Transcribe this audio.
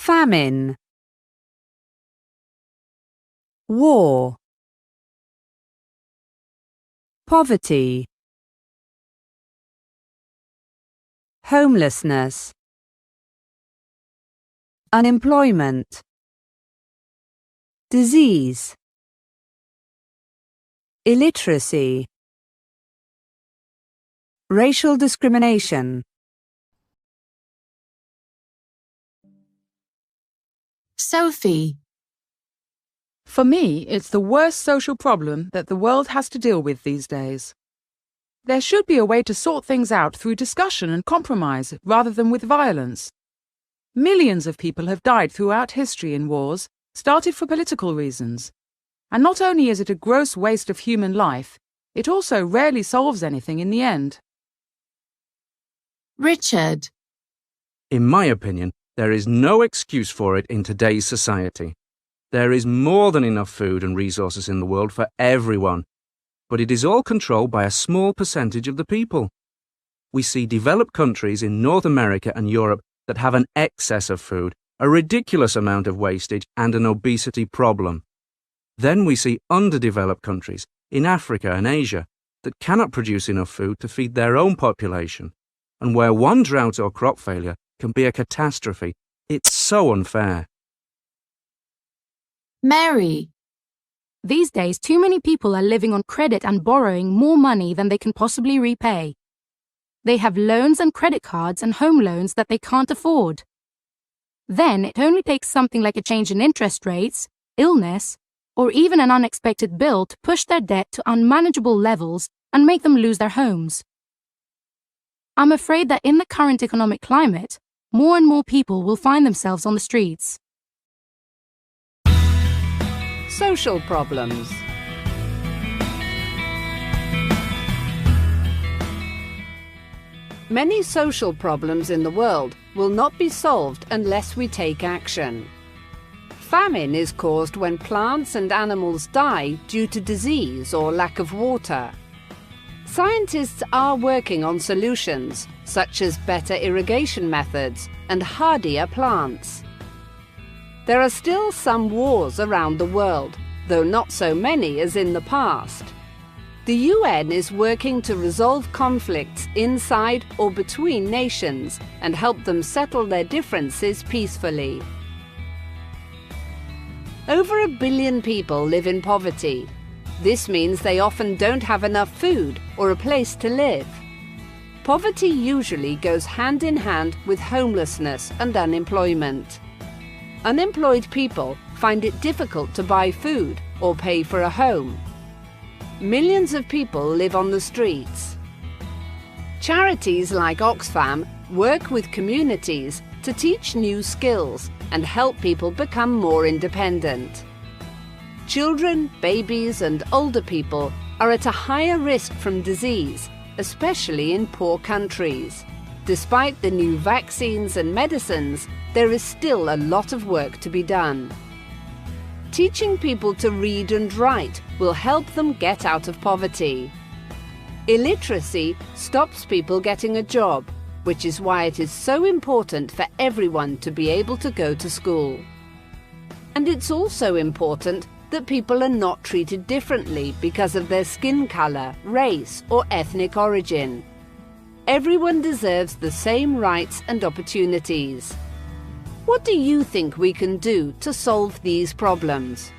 famine, war, poverty, homelessness, unemployment, disease, illiteracy, racial discrimination. Sophie. For me, it's the worst social problem that the world has to deal with these days. There should be a way to sort things out through discussion and compromise rather than with violence. Millions of people have died throughout history in wars, started for political reasons. And not only is it a gross waste of human life, it also rarely solves anything in the end. Richard. In my opinion, there is no excuse for it in today's society. There is more than enough food and resources in the world for everyone, but it is all controlled by a small percentage of the people. We see developed countries in North America and Europe that have an excess of food, a ridiculous amount of wastage, and an obesity problem. Then we see underdeveloped countries in Africa and Asia that cannot produce enough food to feed their own population, and where one drought or crop failure can be a catastrophe. It's so unfair. Mary. These days, too many people are living on credit and borrowing more money than they can possibly repay. They have loans and credit cards and home loans that they can't afford. Then it only takes something like a change in interest rates, illness, or even an unexpected bill to push their debt to unmanageable levels and make them lose their homes. I'm afraid that in the current economic climate, more and more people will find themselves on the streets. Social problems. Many social problems in the world will not be solved unless we take action. Famine is caused when plants and animals die due to disease or lack of water. Scientists are working on solutions, such as better irrigation methods and hardier plants. There are still some wars around the world, though not so many as in the past. The UN is working to resolve conflicts inside or between nations and help them settle their differences peacefully. Over 1 billion people live in poverty. This means they often don't have enough food or a place to live. Poverty usually goes hand in hand with homelessness and unemployment. Unemployed people find it difficult to buy food or pay for a home. Millions of people live on the streets. Charities like Oxfam work with communities to teach new skills and help people become more independent. Children, babies and older people are at a higher risk from disease, especially in poor countries. Despite the new vaccines and medicines, there is still a lot of work to be done. Teaching people to read and write will help them get out of poverty. Illiteracy stops people getting a job, which is why it is so important for everyone to be able to go to school. And it's also important that people are not treated differently because of their skin color, race, or ethnic origin. Everyone deserves the same rights and opportunities. What do you think we can do to solve these problems?